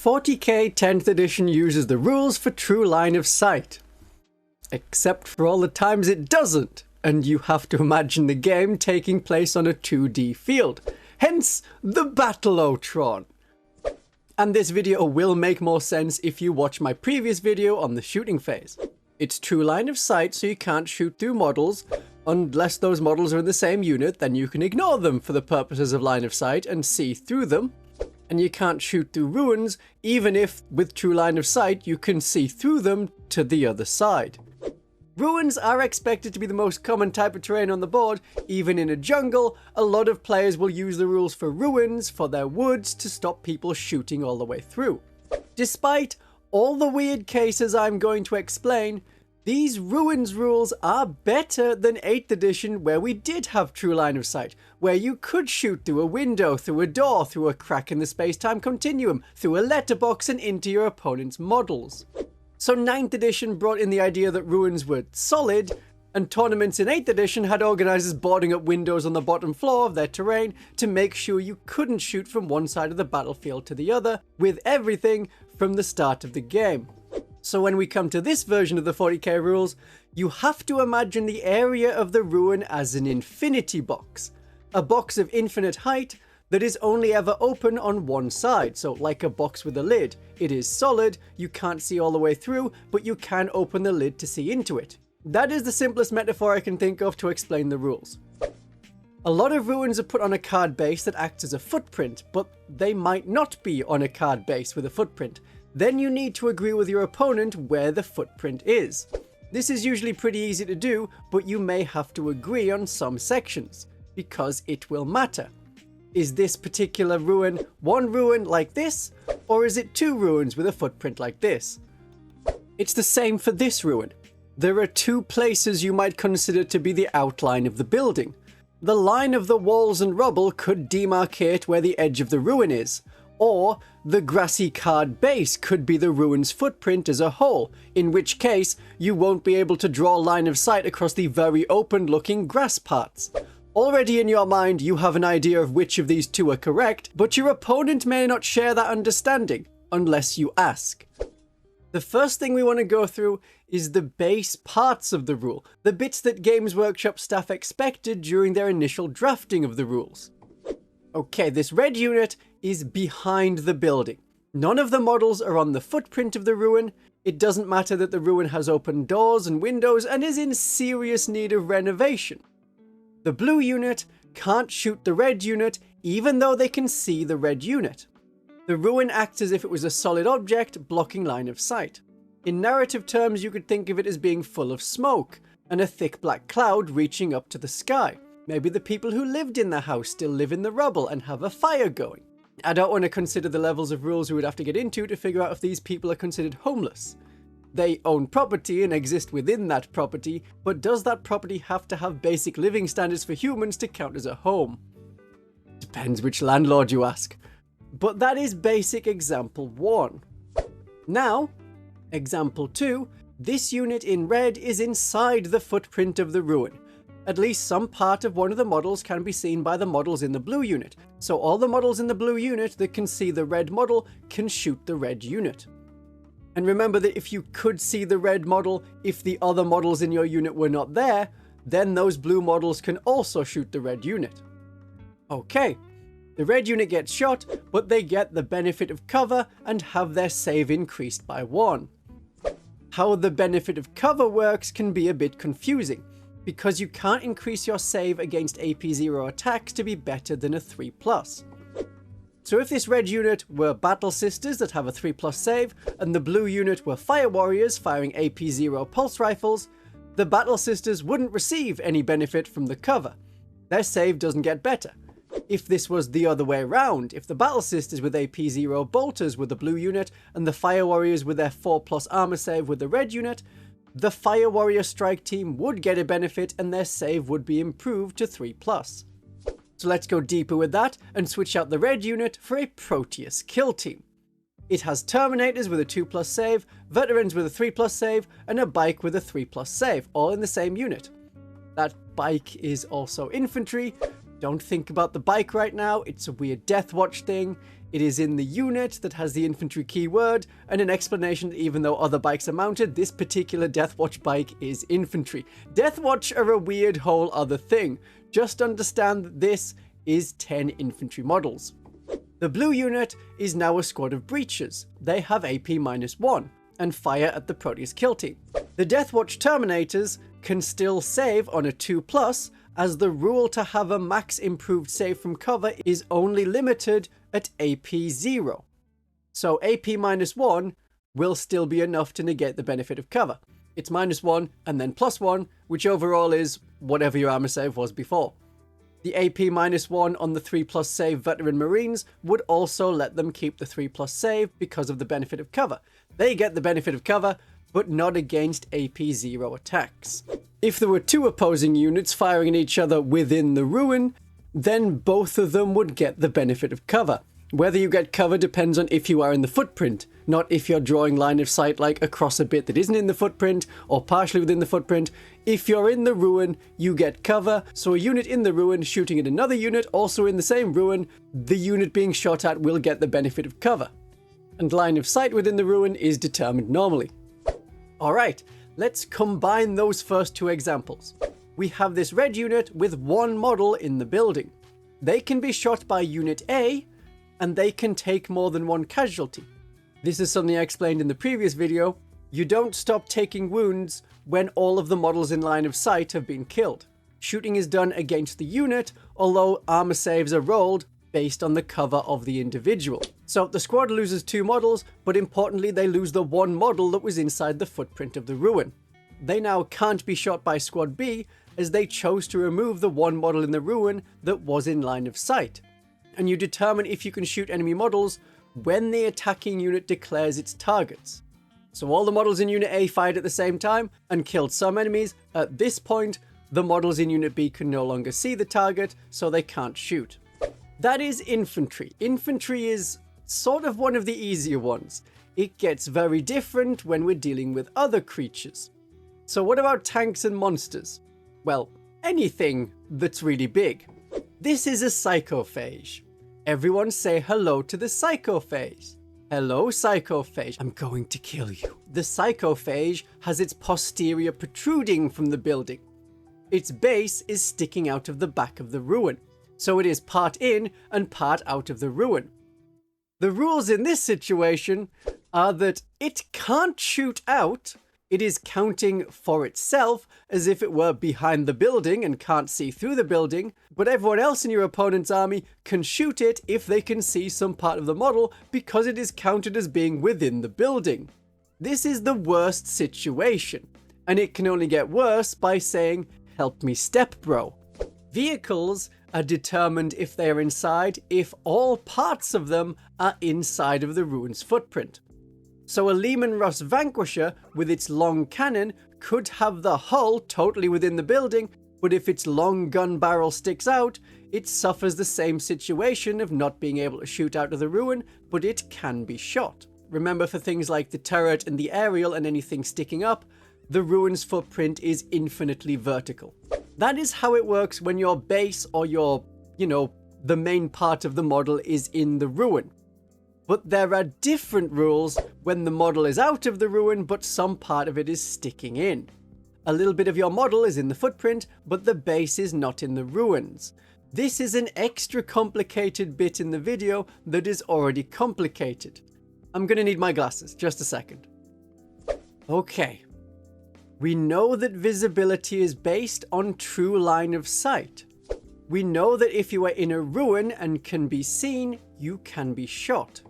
40k 10th edition uses the rules for true line of sight. Except for all the times it doesn't, and you have to imagine the game taking place on a 2D field. Hence, the Battle-O-Tron. And this video will make more sense if you watch my previous video on the shooting phase. It's true line of sight, so you can't shoot through models. Unless those models are in the same unit, then you can ignore them for the purposes of line of sight and see through them. And you can't shoot through ruins, even if, with true line of sight, you can see through them to the other side. Ruins are expected to be the most common type of terrain on the board. Even in a jungle, a lot of players will use the rules for ruins for their woods to stop people shooting all the way through. Despite all the weird cases I'm going to explain, these ruins rules are better than 8th edition, where we did have true line of sight, where you could shoot through a window, through a door, through a crack in the space-time continuum, through a letterbox and into your opponent's models. So 9th edition brought in the idea that ruins were solid, and tournaments in 8th edition had organisers boarding up windows on the bottom floor of their terrain to make sure you couldn't shoot from one side of the battlefield to the other, with everything from the start of the game. So when we come to this version of the 40k rules, you have to imagine the area of the ruin as an infinity box. A box of infinite height that is only ever open on one side, so like a box with a lid. It is solid, you can't see all the way through, but you can open the lid to see into it. That is the simplest metaphor I can think of to explain the rules. A lot of ruins are put on a card base that acts as a footprint, but they might not be on a card base with a footprint. Then you need to agree with your opponent where the footprint is. This is usually pretty easy to do, but you may have to agree on some sections, because it will matter. Is this particular ruin one ruin like this, or is it two ruins with a footprint like this? It's the same for this ruin. There are two places you might consider to be the outline of the building. The line of the walls and rubble could demarcate where the edge of the ruin is, or the grassy card base could be the ruin's footprint as a whole, in which case you won't be able to draw line of sight across the very open-looking grass parts. Already in your mind you have an idea of which of these two are correct, but your opponent may not share that understanding, unless you ask. The first thing we want to go through is the base parts of the rule, the bits that Games Workshop staff expected during their initial drafting of the rules. Okay, this red unit is behind the building. None of the models are on the footprint of the ruin. It doesn't matter that the ruin has open doors and windows and is in serious need of renovation. The blue unit can't shoot the red unit, even though they can see the red unit. The ruin acts as if it was a solid object blocking line of sight. In narrative terms, you could think of it as being full of smoke and a thick black cloud reaching up to the sky. Maybe the people who lived in the house still live in the rubble and have a fire going. I don't want to consider the levels of rules we would have to get into to figure out if these people are considered homeless. They own property and exist within that property, but does that property have to have basic living standards for humans to count as a home? Depends which landlord you ask. But that is basic example 1. Now, example 2, this unit in red is inside the footprint of the ruin. At least some part of one of the models can be seen by the models in the blue unit, so all the models in the blue unit that can see the red model can shoot the red unit. And remember that if you could see the red model, if the other models in your unit were not there, then those blue models can also shoot the red unit. Okay, the red unit gets shot, but they get the benefit of cover and have their save increased by 1. How the benefit of cover works can be a bit confusing, because you can't increase your save against AP0 attacks to be better than a 3+. So if this red unit were Battle Sisters that have a 3+ save, and the blue unit were Fire Warriors firing AP0 pulse rifles, the Battle Sisters wouldn't receive any benefit from the cover. Their save doesn't get better. If this was the other way around, if the Battle Sisters with AP0 bolters were the blue unit, and the Fire Warriors with their 4+ armor save with the red unit, the Fire Warrior strike team would get a benefit and their save would be improved to 3+. So let's go deeper with that and switch out the red unit for a Proteus kill team. It has Terminators with a 2+ save, Veterans with a 3+ save, and a Bike with a 3+ save, all in the same unit. That Bike is also infantry. Don't think about the Bike right now, it's a weird Death Watch thing. It is in the unit that has the infantry keyword, and an explanation that even though other bikes are mounted, this particular Deathwatch bike is infantry. Deathwatch are a weird whole other thing. Just understand that this is 10 infantry models. The blue unit is now a squad of breachers. They have AP -1 and fire at the Proteus kill team. The Deathwatch Terminators can still save on a 2+, as the rule to have a max improved save from cover is only limited at AP 0. So AP -1 will still be enough to negate the benefit of cover. It's -1 and then +1, which overall is whatever your armor save was before. The AP -1 on the 3+ save veteran Marines would also let them keep the 3+ save because of the benefit of cover. They get the benefit of cover, but not against AP 0 attacks. If there were two opposing units firing at each other within the ruin, then both of them would get the benefit of cover. Whether you get cover depends on if you are in the footprint, not if you're drawing line of sight like across a bit that isn't in the footprint or partially within the footprint. If you're in the ruin, you get cover, so a unit in the ruin shooting at another unit also in the same ruin, the unit being shot at will get the benefit of cover. And line of sight within the ruin is determined normally. Alright, let's combine those first two examples. We have this red unit with one model in the building. They can be shot by Unit A, and they can take more than one casualty. This is something I explained in the previous video. You don't stop taking wounds when all of the models in line of sight have been killed. Shooting is done against the unit, although armor saves are rolled based on the cover of the individual. So the squad loses 2 models, but importantly they lose the one model that was inside the footprint of the ruin. They now can't be shot by Squad B, as they chose to remove the one model in the ruin that was in line of sight. And you determine if you can shoot enemy models when the attacking unit declares its targets. So all the models in Unit A fired at the same time and killed some enemies. At this point, the models in Unit B can no longer see the target, so they can't shoot. That is infantry. Infantry is sort of one of the easier ones. It gets very different when we're dealing with other creatures. So what about tanks and monsters? Well, anything that's really big. This is a psychophage. Everyone say hello to the psychophage. Hello, psychophage. I'm going to kill you. The psychophage has its posterior protruding from the building. Its base is sticking out of the back of the ruin, so it is part in and part out of the ruin. The rules in this situation are that it can't shoot out. It is counting for itself as if it were behind the building and can't see through the building, but everyone else in your opponent's army can shoot it if they can see some part of the model because it is counted as being within the building. This is the worst situation, and it can only get worse by saying, "Help me step, bro." Vehicles are determined if they are inside if all parts of them are inside of the ruin's footprint. So a Lehman Russ Vanquisher with its long cannon could have the hull totally within the building, but if its long gun barrel sticks out, it suffers the same situation of not being able to shoot out of the ruin, but it can be shot. Remember, for things like the turret and the aerial and anything sticking up, the ruin's footprint is infinitely vertical. That is how it works when your base or your, the main part of the model is in the ruin. But there are different rules when the model is out of the ruin, but some part of it is sticking in. A little bit of your model is in the footprint, but the base is not in the ruins. This is an extra complicated bit in the video that is already complicated. I'm gonna need my glasses, just a second. Okay. We know that visibility is based on true line of sight. We know that if you are in a ruin and can be seen, you can be shot.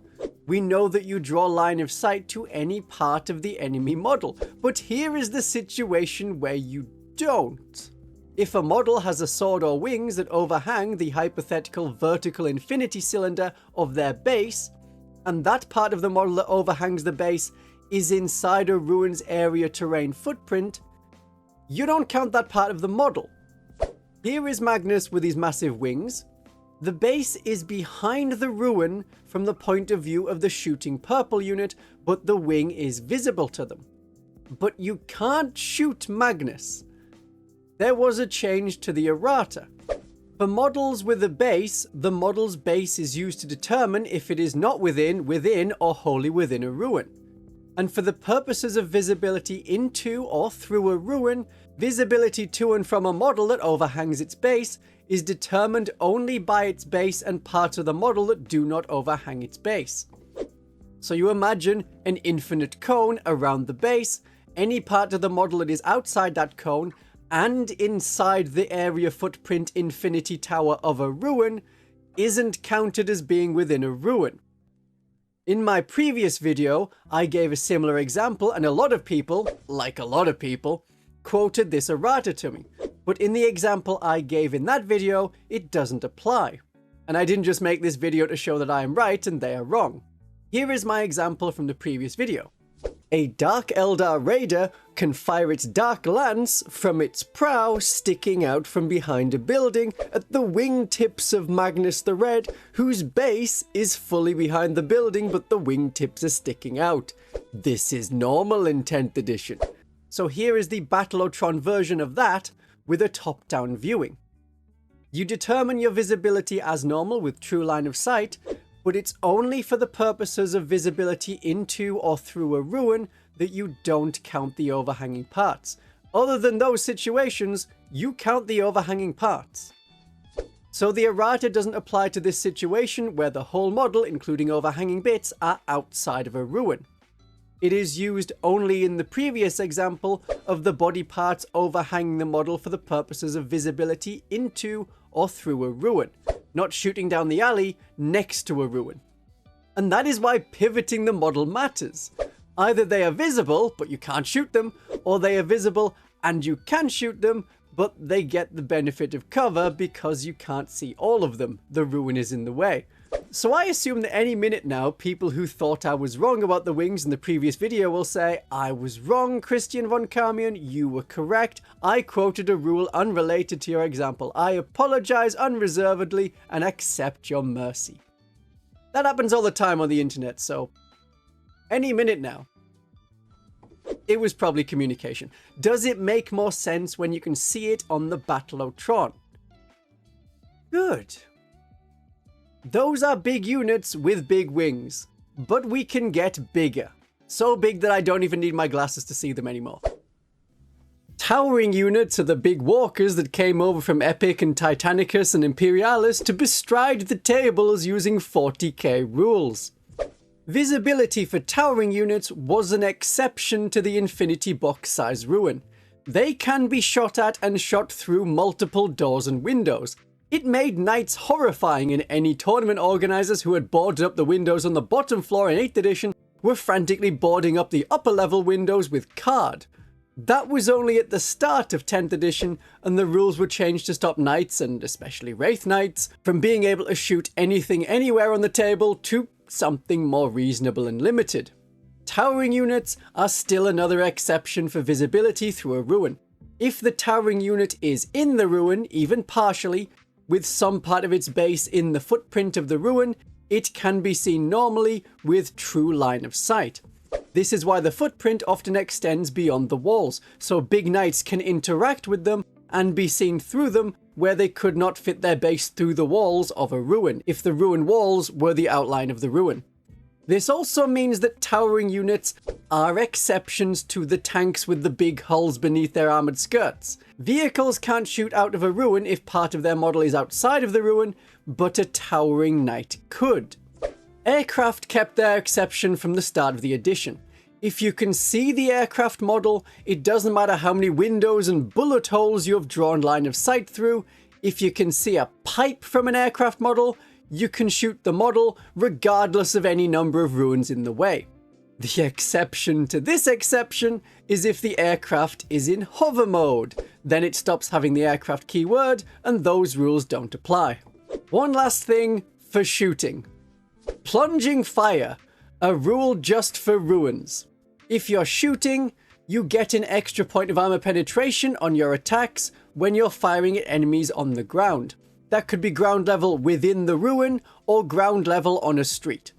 We know that you draw line of sight to any part of the enemy model, but here is the situation where you don't. If a model has a sword or wings that overhang the hypothetical vertical infinity cylinder of their base, and that part of the model that overhangs the base is inside a ruin's area terrain footprint, you don't count that part of the model. Here is Magnus with his massive wings. The base is behind the ruin from the point of view of the shooting purple unit, but the wing is visible to them. But you can't shoot Magnus. There was a change to the errata. For models with a base, the model's base is used to determine if it is not within, or wholly within a ruin. And for the purposes of visibility into or through a ruin, visibility to and from a model that overhangs its base is determined only by its base and parts of the model that do not overhang its base. So you imagine an infinite cone around the base. Any part of the model that is outside that cone and inside the area footprint infinity tower of a ruin isn't counted as being within a ruin. In my previous video, I gave a similar example, and a lot of people, quoted this errata to me. But in the example I gave in that video, it doesn't apply. And I didn't just make this video to show that I am right and they are wrong. Here is my example from the previous video. A Dark Eldar raider can fire its dark lance from its prow sticking out from behind a building at the wingtips of Magnus the Red, whose base is fully behind the building but the wingtips are sticking out. This is normal in 10th edition. So here is the Battletron version of that with a top-down viewing. You determine your visibility as normal with true line of sight, but it's only for the purposes of visibility into or through a ruin that you don't count the overhanging parts. Other than those situations, you count the overhanging parts. So the errata doesn't apply to this situation where the whole model, including overhanging bits, are outside of a ruin. It is used only in the previous example of the body parts overhanging the model for the purposes of visibility into or through a ruin, not shooting down the alley next to a ruin. And that is why pivoting the model matters. Either they are visible, but you can't shoot them, or they are visible and you can shoot them, but they get the benefit of cover because you can't see all of them. The ruin is in the way. So I assume that any minute now, people who thought I was wrong about the wings in the previous video will say, I was wrong, Christian von Carmian, you were correct. I quoted a rule unrelated to your example. I apologize unreservedly and accept your mercy. That happens all the time on the internet, so any minute now. It was probably communication. Does it make more sense when you can see it on the Battletron? Good. Those are big units with big wings, but we can get bigger. So big that I don't even need my glasses to see them anymore. Towering units are the big walkers that came over from Epic and Titanicus and Imperialis to bestride the tables using 40k rules. Visibility for towering units was an exception to the infinity box size ruin. They can be shot at and shot through multiple doors and windows. It made knights horrifying, and any tournament organizers who had boarded up the windows on the bottom floor in 8th edition were frantically boarding up the upper level windows with card. That was only at the start of 10th edition, and the rules were changed to stop knights, and especially wraith knights, from being able to shoot anything anywhere on the table to something more reasonable and limited. Towering units are still another exception for visibility through a ruin. If the towering unit is in the ruin, even partially, with some part of its base in the footprint of the ruin, it can be seen normally with true line of sight. This is why the footprint often extends beyond the walls, so big knights can interact with them and be seen through them where they could not fit their base through the walls of a ruin, if the ruin walls were the outline of the ruin. This also means that towering units are exceptions to the tanks with the big hulls beneath their armored skirts. Vehicles can't shoot out of a ruin if part of their model is outside of the ruin, but a towering knight could. Aircraft kept their exception from the start of the edition. If you can see the aircraft model, it doesn't matter how many windows and bullet holes you have drawn line of sight through. If you can see a pipe from an aircraft model, you can shoot the model regardless of any number of ruins in the way. The exception to this exception is if the aircraft is in hover mode. Then it stops having the aircraft keyword and those rules don't apply. One last thing for shooting. Plunging Fire, a rule just for ruins. If you're shooting, you get an extra point of armor penetration on your attacks when you're firing at enemies on the ground. That could be ground level within the ruin or ground level on a street.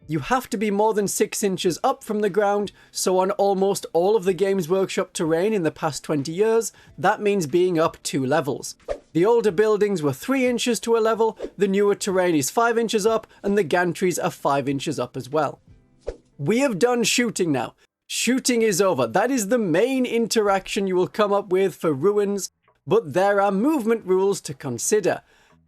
You have to be more than 6 inches up from the ground, so on almost all of the Games Workshop terrain in the past 20 years, that means being up 2 levels. The older buildings were 3 inches to a level, the newer terrain is 5 inches up, and the gantries are 5 inches up as well. We have done shooting now. Shooting is over. That is the main interaction you will come up with for ruins, but there are movement rules to consider,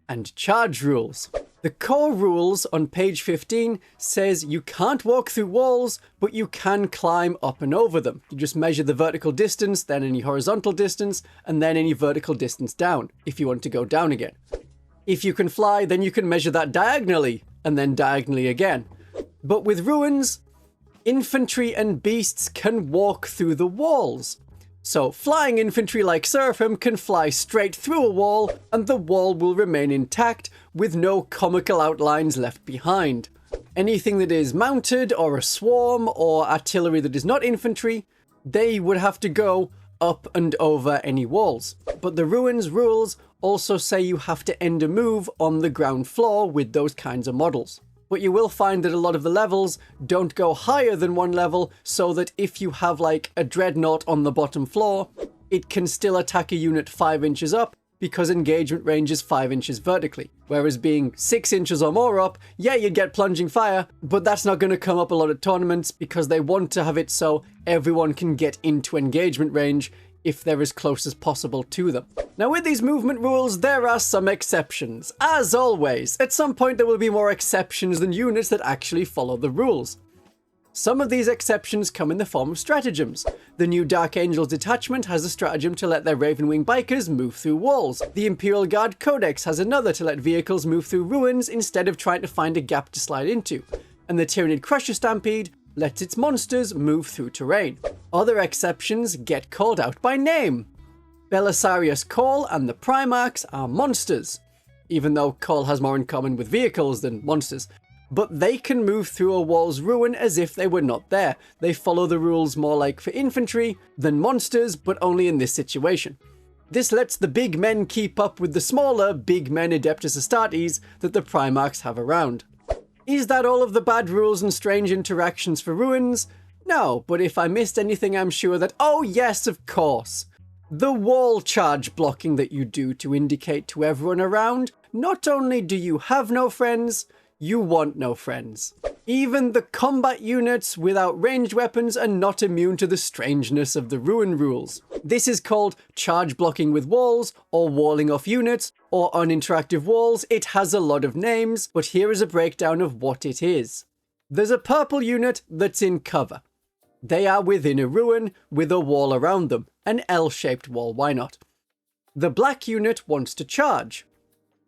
and charge rules. The core rules on page 15 says you can't walk through walls, but you can climb up and over them. You just measure the vertical distance, then any horizontal distance, and then any vertical distance down, if you want to go down again. If you can fly, then you can measure that diagonally, and then diagonally again. But with ruins, infantry and beasts can walk through the walls. So flying infantry like Seraphim can fly straight through a wall, and the wall will remain intact with no comical outlines left behind. Anything that is mounted or a swarm or artillery that is not infantry, they would have to go up and over any walls. But the ruins rules also say you have to end a move on the ground floor with those kinds of models. But you will find that a lot of the levels don't go higher than one level, so that if you have like a dreadnought on the bottom floor, it can still attack a unit 5 inches up because engagement range is 5 inches vertically. Whereas being 6 inches or more up, yeah, you'd get Plunging Fire, but that's not going to come up a lot of tournaments because they want to have it so everyone can get into engagement range if they're as close as possible to them. Now with these movement rules, there are some exceptions. As always, at some point there will be more exceptions than units that actually follow the rules. Some of these exceptions come in the form of stratagems. The new Dark Angels detachment has a stratagem to let their Ravenwing bikers move through walls. The Imperial Guard Codex has another to let vehicles move through ruins instead of trying to find a gap to slide into. And the Tyranid Crusher Stampede lets its monsters move through terrain. Other exceptions get called out by name. Belisarius Kool and the Primarchs are monsters, even though Kool has more in common with vehicles than monsters. But they can move through a wall's ruin as if they were not there. They follow the rules more like for infantry than monsters, but only in this situation. This lets the big men keep up with the smaller big men Adeptus Astartes that the Primarchs have around. Is that all of the bad rules and strange interactions for ruins? No, but if I missed anything, I'm sure that, oh yes, of course. The wall charge blocking that you do to indicate to everyone around, not only do you have no friends, you want no friends. Even the combat units without ranged weapons are not immune to the strangeness of the ruin rules. This is called charge blocking with walls, or walling off units, or uninteractive walls. It has a lot of names, but here is a breakdown of what it is. There's a purple unit that's in cover. They are within a ruin with a wall around them, an L-shaped wall, why not? The black unit wants to charge.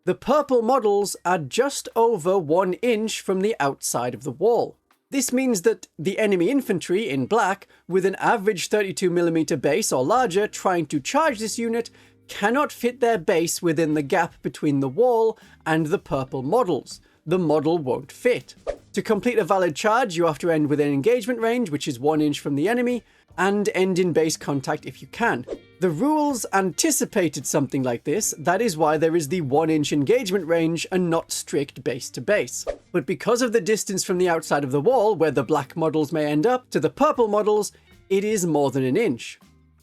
The purple models are just over 1 inch from the outside of the wall. This means that the enemy infantry in black, with an average 32mm base or larger trying to charge this unit, cannot fit their base within the gap between the wall and the purple models. The model won't fit. To complete a valid charge, you have to end within engagement range, which is 1 inch from the enemy, and end in base contact if you can. The rules anticipated something like this, that is why there is the 1 inch engagement range and not strict base to base. But because of the distance from the outside of the wall, where the black models may end up, to the purple models, it is more than 1 inch.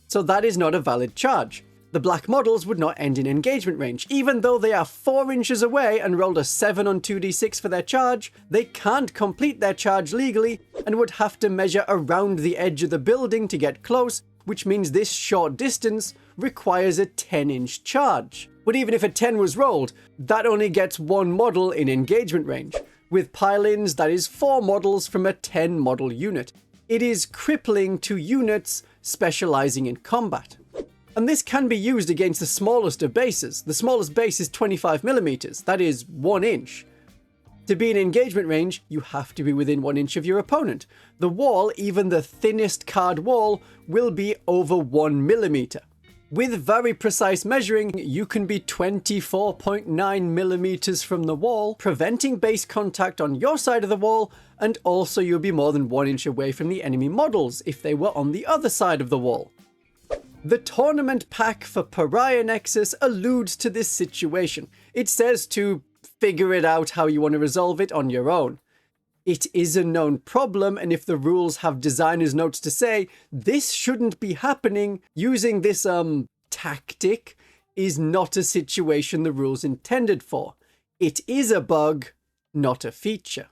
So that is not a valid charge. The black models would not end in engagement range. Even though they are 4 inches away and rolled a 7 on 2d6 for their charge, they can't complete their charge legally and would have to measure around the edge of the building to get close, which means this short distance requires a 10-inch charge. But even if a 10 was rolled, that only gets 1 model in engagement range. With pile-ins, that is 4 models from a 10 model unit. It is crippling to units specializing in combat. And this can be used against the smallest of bases. The smallest base is 25mm, that is 1 inch. To be in engagement range, you have to be within 1 inch of your opponent. The wall, even the thinnest card wall, will be over 1mm. With very precise measuring, you can be 24.9mm from the wall, preventing base contact on your side of the wall, and also you'll be more than 1 inch away from the enemy models if they were on the other side of the wall. The tournament pack for Pariah Nexus alludes to this situation. It says to figure it out how you want to resolve it on your own. It is a known problem, and if the rules have designer's notes to say this shouldn't be happening, using this tactic is not a situation the rules intended for. It is a bug, not a feature.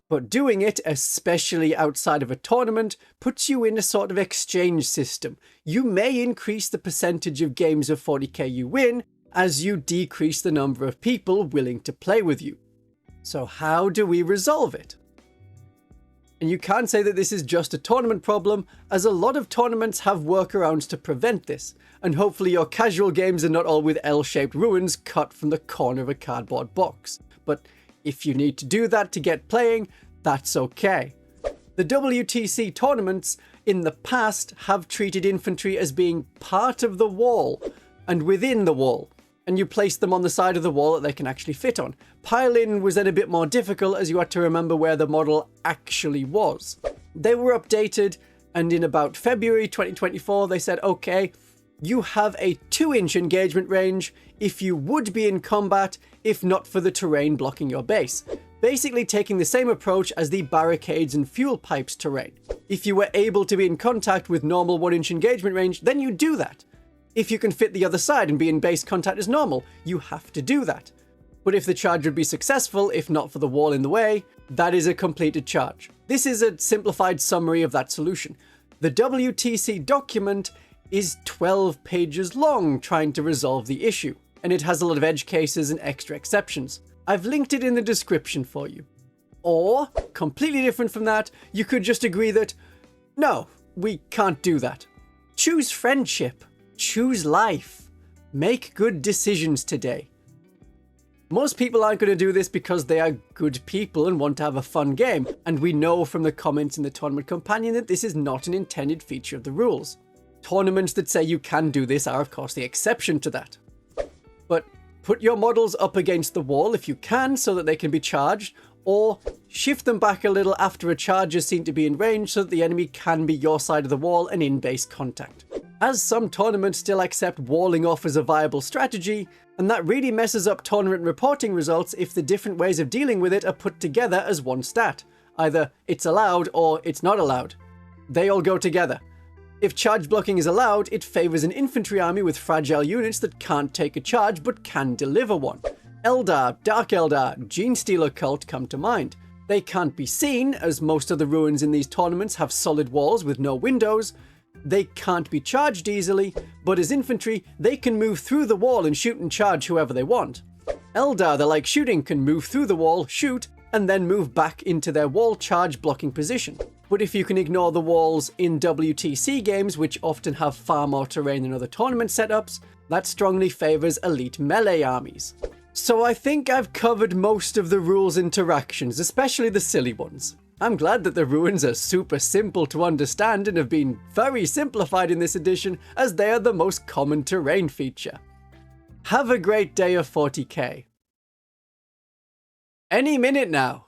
But doing it, especially outside of a tournament, puts you in a sort of exchange system. You may increase the percentage of games of 40k you win as you decrease the number of people willing to play with you. So how do we resolve it? And you can't say that this is just a tournament problem, as a lot of tournaments have workarounds to prevent this, and hopefully your casual games are not all with L-shaped ruins cut from the corner of a cardboard box. But if you need to do that to get playing, that's okay. The WTC tournaments in the past have treated infantry as being part of the wall and within the wall, and you place them on the side of the wall that they can actually fit on. Pile-in was then a bit more difficult as you had to remember where the model actually was. They were updated, and in about February 2024 they said, okay, you have a 2-inch engagement range if you would be in combat, if not for the terrain blocking your base. Basically taking the same approach as the barricades and fuel pipes terrain. If you were able to be in contact with normal 1-inch engagement range, then you do that. If you can fit the other side and be in base contact as normal, you have to do that. But if the charge would be successful, if not for the wall in the way, that is a completed charge. This is a simplified summary of that solution. The WTC document is 12 pages long trying to resolve the issue, and it has a lot of edge cases and extra exceptions. I've linked it in the description for you. Or, completely different from that, you could just agree that, no, we can't do that. Choose friendship. Choose life. Make good decisions today. Most people aren't going to do this because they are good people and want to have a fun game, and we know from the comments in the Tournament Companion that this is not an intended feature of the rules. Tournaments that say you can do this are of course the exception to that. But put your models up against the wall if you can so that they can be charged, or shift them back a little after a charge is seen to be in range so that the enemy can be your side of the wall and in base contact. As some tournaments still accept walling off as a viable strategy, and that really messes up tournament reporting results if the different ways of dealing with it are put together as one stat. Either it's allowed or it's not allowed. They all go together. If charge blocking is allowed, it favours an infantry army with fragile units that can't take a charge but can deliver one. Eldar, Dark Eldar, Genestealer Cult come to mind. They can't be seen, as most of the ruins in these tournaments have solid walls with no windows. They can't be charged easily, but as infantry, they can move through the wall and shoot and charge whoever they want. Eldar, that like shooting, can move through the wall, shoot, and then move back into their wall charge blocking position. But if you can ignore the walls in WTC games, which often have far more terrain than other tournament setups, that strongly favours elite melee armies. So I think I've covered most of the rules interactions, especially the silly ones. I'm glad that the ruins are super simple to understand and have been very simplified in this edition, as they are the most common terrain feature. Have a great day of 40k. Any minute now.